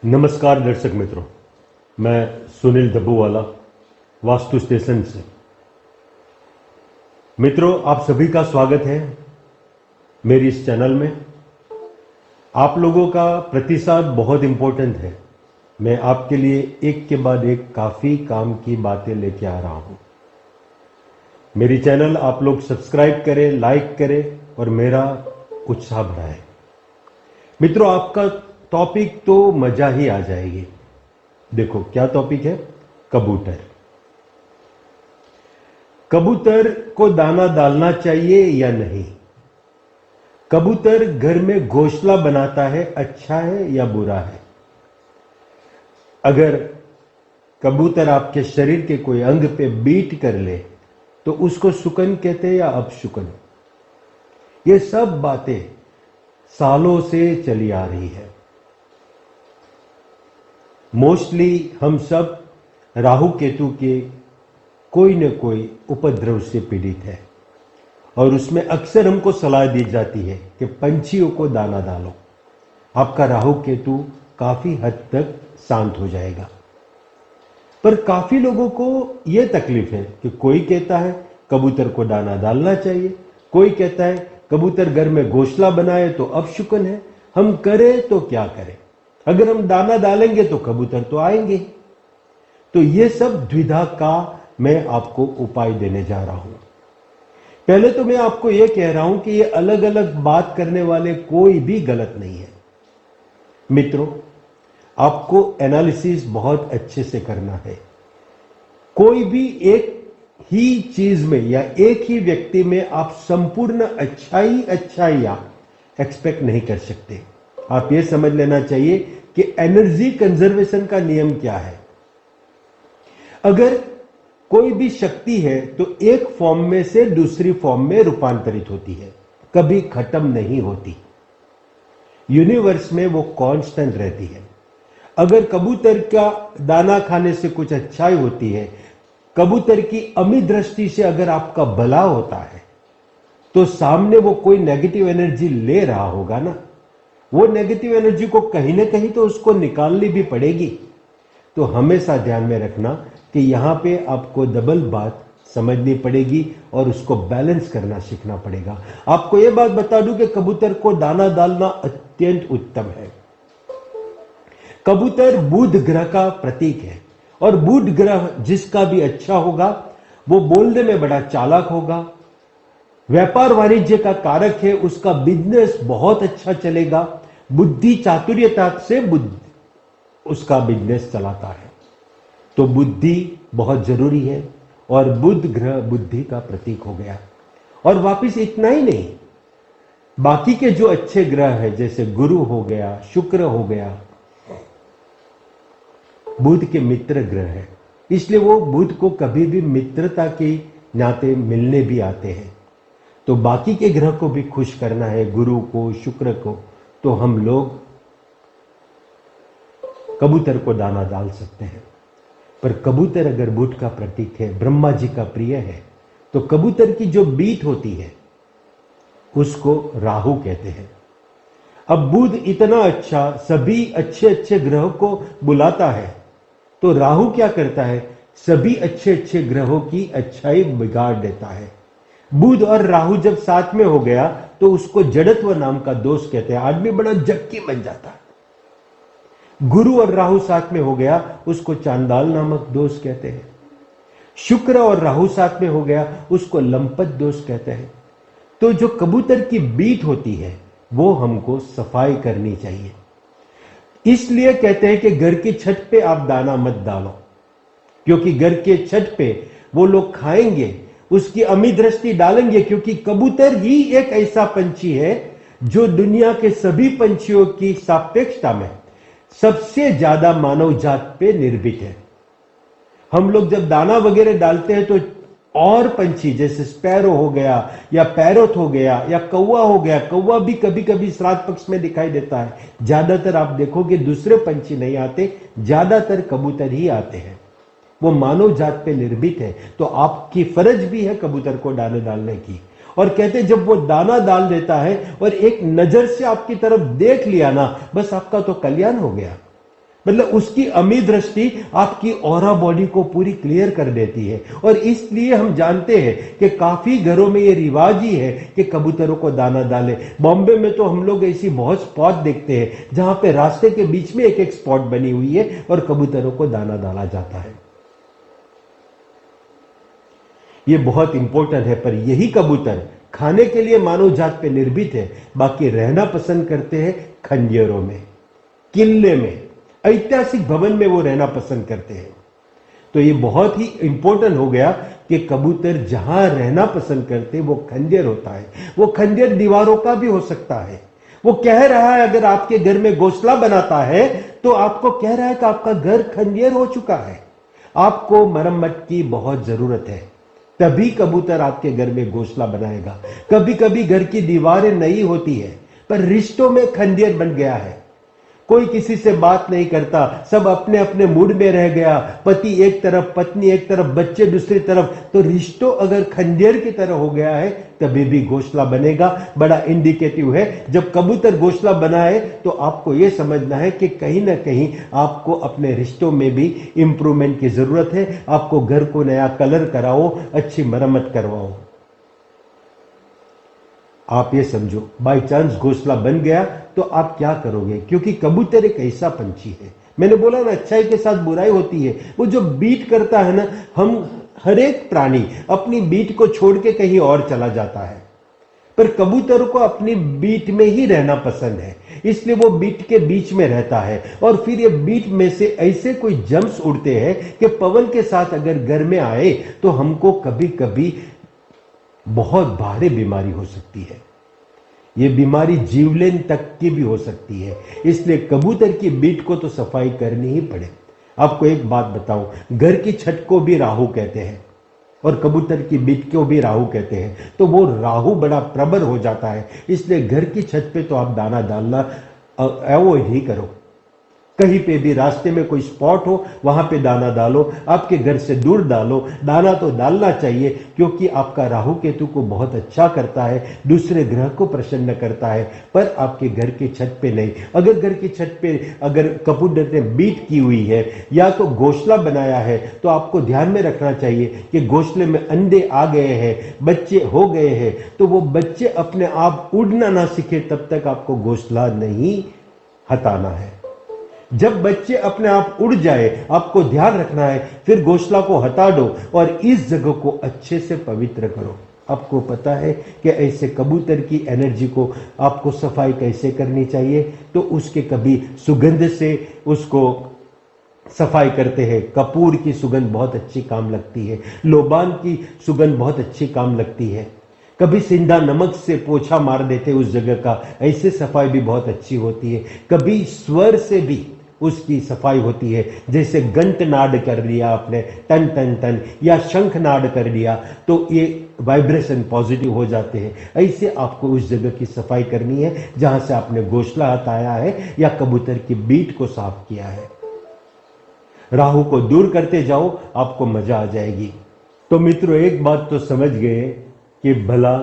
नमस्कार दर्शक मित्रों, मैं सुनील डब्बूवाला वास्तु स्टेशन से। मित्रों, आप सभी का स्वागत है मेरी इस चैनल में। आप लोगों का प्रतिसाद बहुत इंपॉर्टेंट है। मैं आपके लिए एक के बाद एक काफी काम की बातें लेके आ रहा हूं। मेरी चैनल आप लोग सब्सक्राइब करें, लाइक करें और मेरा उत्साह बढ़ाएं। मित्रों, आपका टॉपिक तो मजा ही आ जाएगी। देखो क्या टॉपिक है। कबूतर। कबूतर को दाना डालना चाहिए या नहीं? कबूतर घर में घोंसला बनाता है, अच्छा है या बुरा है? अगर कबूतर आपके शरीर के कोई अंग पे बीट कर ले तो उसको शुकन कहते हैं या अपशुकन? ये सब बातें सालों से चली आ रही है। मोस्टली हम सब राहु केतु के कोई न कोई उपद्रव से पीड़ित है और उसमें अक्सर हमको सलाह दी जाती है कि पंछियों को दाना डालो, आपका राहु केतु काफी हद तक शांत हो जाएगा। पर काफी लोगों को यह तकलीफ है कि कोई कहता है कबूतर को दाना डालना चाहिए, कोई कहता है कबूतर घर में घोंसला बनाए तो अपशुकन है। हम करें तो क्या करें? अगर हम दाना डालेंगे तो कबूतर तो आएंगे। तो ये सब द्विधा का मैं आपको उपाय देने जा रहा हूं। पहले तो मैं आपको यह कह रहा हूं कि ये अलग अलग बात करने वाले कोई भी गलत नहीं है। मित्रों, आपको एनालिसिस बहुत अच्छे से करना है। कोई भी एक ही चीज में या एक ही व्यक्ति में आप संपूर्ण अच्छाइयां एक्सपेक्ट नहीं कर सकते। आप यह समझ लेना चाहिए कि एनर्जी कंजर्वेशन का नियम क्या है। अगर कोई भी शक्ति है तो एक फॉर्म में से दूसरी फॉर्म में रूपांतरित होती है, कभी खत्म नहीं होती। यूनिवर्स में वो कांस्टेंट रहती है। अगर कबूतर का दाना खाने से कुछ अच्छाई होती है, कबूतर की अमी दृष्टि से अगर आपका भला होता है, तो सामने वो कोई नेगेटिव एनर्जी ले रहा होगा ना, वो नेगेटिव एनर्जी को कहीं ना कहीं तो उसको निकालनी भी पड़ेगी। तो हमेशा ध्यान में रखना कि यहां पे आपको डबल बात समझनी पड़ेगी और उसको बैलेंस करना सीखना पड़ेगा। आपको यह बात बता दूं कि कबूतर को दाना डालना अत्यंत उत्तम है। कबूतर बुध ग्रह का प्रतीक है और बुध ग्रह जिसका भी अच्छा होगा वो बोलने में बड़ा चालाक होगा, व्यापार वाणिज्य का कारक है, उसका बिजनेस बहुत अच्छा चलेगा, बुद्धि चातुर्यता से उसका बिजनेस चलाता है। तो बुद्धि बहुत जरूरी है और बुध ग्रह बुद्धि का प्रतीक हो गया। और वापिस इतना ही नहीं, बाकी के जो अच्छे ग्रह है जैसे गुरु हो गया, शुक्र हो गया, बुध के मित्र ग्रह है, इसलिए वो बुध को कभी भी मित्रता के नाते मिलने भी आते हैं। तो बाकी के ग्रह को भी खुश करना है, गुरु को, शुक्र को, तो हम लोग कबूतर को दाना डाल सकते हैं। पर कबूतर अगर बुध का प्रतीक है, ब्रह्मा जी का प्रिय है, तो कबूतर की जो बीट होती है उसको राहु कहते हैं। अब बुध इतना अच्छा, सभी अच्छे अच्छे ग्रहों को बुलाता है, तो राहु क्या करता है? सभी अच्छे अच्छे ग्रहों की अच्छाई बिगाड़ देता है। बुध और राहु जब साथ में हो गया तो उसको जड़त्व नाम का दोष कहते हैं। आदमी बड़ा जक्की बन जाता है। गुरु और राहु साथ में हो गया, उसको चांडाल नामक दोष कहते हैं। शुक्र और राहु साथ में हो गया, उसको लंपट दोष कहते हैं। तो जो कबूतर की बीट होती है वो हमको सफाई करनी चाहिए। इसलिए कहते हैं कि घर की छत पे आप दाना मत डालो, क्योंकि घर के छत पे वो लोग खाएंगे, उसकी अमी दृष्टि डालेंगे, क्योंकि कबूतर ही एक ऐसा पंछी है जो दुनिया के सभी पंछियों की सापेक्षता में सबसे ज्यादा मानव जात पे निर्भीत है। हम लोग जब दाना वगैरह डालते हैं तो और पंछी जैसे स्पैरो हो गया या पैरोट हो गया या कौवा हो गया, कौवा भी कभी कभी श्राद्ध पक्ष में दिखाई देता है। ज्यादातर आप देखोगे दूसरे पंछी नहीं आते, ज्यादातर कबूतर ही आते हैं। वो मानव जात पे निर्भीत है। तो आपकी फर्ज भी है कबूतर को दाना डालने की। और कहते जब वो दाना डाल देता है और एक नजर से आपकी तरफ देख लिया ना, बस आपका तो कल्याण हो गया। मतलब उसकी अमी दृष्टि आपकी ऑरा बॉडी को पूरी क्लियर कर देती है। और इसलिए हम जानते हैं कि काफी घरों में ये रिवाज ही है कि कबूतरों को दाना डालें। बॉम्बे में तो हम लोग ऐसी बहुत स्पॉट देखते हैं जहां पे रास्ते के बीच में एक एक स्पॉट बनी हुई है और कबूतरों को दाना डाला जाता है। ये बहुत इंपॉर्टेंट है। पर यही कबूतर खाने के लिए मानव जात पे निर्भीत है, बाकी रहना पसंद करते हैं खंजरों में, किले में, ऐतिहासिक भवन में वो रहना पसंद करते हैं। तो ये बहुत ही इंपॉर्टेंट हो गया कि कबूतर जहां रहना पसंद करते वो खंजर होता है। वो खंजर दीवारों का भी हो सकता है। वो कह रहा है अगर आपके घर में घोंसला बनाता है तो आपको कह रहा है कि आपका घर खंजर हो चुका है, आपको मरम्मत की बहुत जरूरत है, तभी कबूतर आपके घर में घोंसला बनाएगा। कभी कभी घर की दीवारें नई होती है पर रिश्तों में खंजर बन गया है। कोई किसी से बात नहीं करता, सब अपने अपने मूड में रह गया, पति एक तरफ, पत्नी एक तरफ, बच्चे दूसरी तरफ। तो रिश्तों अगर खंजर की तरह हो गया है तभी भी घोंसला बनेगा। बड़ा इंडिकेटिव है। जब कबूतर घोंसला बनाए तो आपको यह समझना है कि कहीं ना कहीं आपको अपने रिश्तों में भी इंप्रूवमेंट की जरूरत है। आपको घर को नया कलर कराओ, अच्छी मरम्मत करवाओ। आप ये समझो, बाई चांस घोंसला बन गया तो आप क्या करोगे? क्योंकि कबूतर एक ऐसा पंछी है, मैंने बोला ना अच्छाई के साथ बुराई होती है। वो जो बीट करता है ना, हम हर एक प्राणी अपनी बीट को छोड़ के कहीं और चला जाता है, पर कबूतर को अपनी बीट में ही रहना पसंद है, इसलिए वो बीट के बीच में रहता है। और फिर ये बीट में से ऐसे कोई जम्स उड़ते हैं कि पवन के साथ अगर घर में आए तो हमको कभी कभी बहुत भारी बीमारी हो सकती है। ये बीमारी जीवलेन तक की भी हो सकती है। इसलिए कबूतर की बीट को तो सफाई करनी ही पड़े। आपको एक बात बताऊं, घर की छत को भी राहु कहते हैं और कबूतर की बीट को भी राहु कहते हैं। तो वो राहु बड़ा प्रबल हो जाता है, इसलिए घर की छत पे तो आप दाना डालना अवॉइड ही करो। कहीं पे भी रास्ते में कोई स्पॉट हो वहां पे दाना डालो, आपके घर से दूर डालो। दाना तो डालना चाहिए क्योंकि आपका राहु केतु को बहुत अच्छा करता है, दूसरे ग्रह को प्रसन्न करता है, पर आपके घर की छत पे नहीं। अगर घर की छत पे अगर कबूतर ने बीट की हुई है या तो घोंसला बनाया है तो आपको ध्यान में रखना चाहिए कि घोंसले में अंडे आ गए हैं, बच्चे हो गए हैं, तो वो बच्चे अपने आप उड़ना ना सीखे तब तक आपको घोंसला नहीं हटाना है। जब बच्चे अपने आप उड़ जाए आपको ध्यान रखना है, फिर घोंसला को हटा दो और इस जगह को अच्छे से पवित्र करो। आपको पता है कि ऐसे कबूतर की एनर्जी को आपको सफाई कैसे करनी चाहिए, तो उसके कभी सुगंध से उसको सफाई करते हैं। कपूर की सुगंध बहुत अच्छी काम लगती है, लोबान की सुगंध बहुत अच्छी काम लगती है। कभी सिंधा नमक से पोछा मार देते उस जगह का, ऐसे सफाई भी बहुत अच्छी होती है। कभी स्वर से भी उसकी सफाई होती है, जैसे घंट नाद कर लिया आपने, टन टन टन, या शंख नाद कर लिया, तो ये वाइब्रेशन पॉजिटिव हो जाते हैं। ऐसे आपको उस जगह की सफाई करनी है जहां से आपने घोंसला हटाया है या कबूतर की बीट को साफ किया है। राहु को दूर करते जाओ, आपको मजा आ जाएगी। तो मित्रों, एक बात तो समझ गए कि भला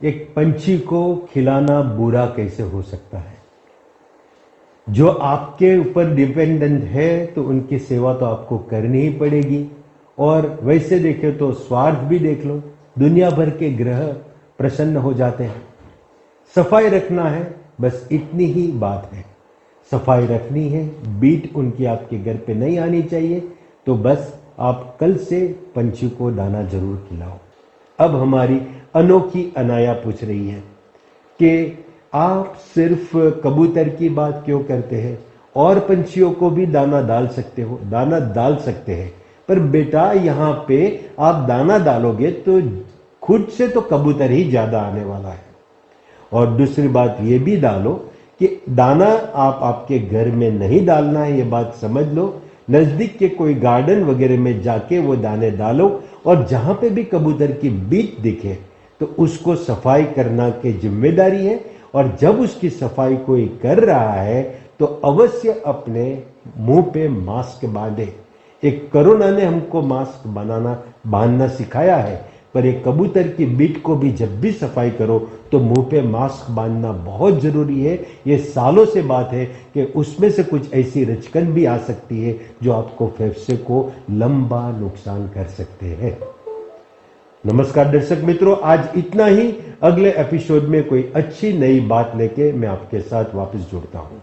एक पंछी को खिलाना बुरा कैसे हो सकता है। जो आपके ऊपर डिपेंडेंट है तो उनकी सेवा तो आपको करनी ही पड़ेगी। और वैसे देखे तो स्वार्थ भी देख लो, दुनिया भर के ग्रह प्रसन्न हो जाते हैं। सफाई रखना है, बस इतनी ही बात है। सफाई रखनी है, बीट उनकी आपके घर पे नहीं आनी चाहिए। तो बस आप कल से पंछी को दाना जरूर खिलाओ। अब हमारी अनोखी अनाया पूछ रही है कि आप सिर्फ कबूतर की बात क्यों करते हैं, और पंछियों को भी दाना डाल सकते हो। दाना डाल सकते हैं, पर बेटा यहाँ पे आप दाना डालोगे तो खुद से तो कबूतर ही ज्यादा आने वाला है। और दूसरी बात ये भी डालो कि दाना आप आपके घर में नहीं डालना है, ये बात समझ लो। नजदीक के कोई गार्डन वगैरह में जाके वो दाने डालो, और जहां पे भी कबूतर की बीट दिखे तो उसको सफाई करना की जिम्मेदारी है। और जब उसकी सफाई कोई कर रहा है तो अवश्य अपने मुंह पे मास्क बांधे। एक कोरोना ने हमको मास्क बांधना सिखाया है, पर एक कबूतर की बीट को भी जब भी सफाई करो तो मुंह पे मास्क बांधना बहुत जरूरी है। ये सालों से बात है कि उसमें से कुछ ऐसी रचकन भी आ सकती है जो आपको फेफड़े को लंबा नुकसान कर सकते हैं। नमस्कार दर्शक मित्रों, आज इतना ही। अगले एपिसोड में कोई अच्छी नई बात लेके मैं आपके साथ वापस जुड़ता हूं।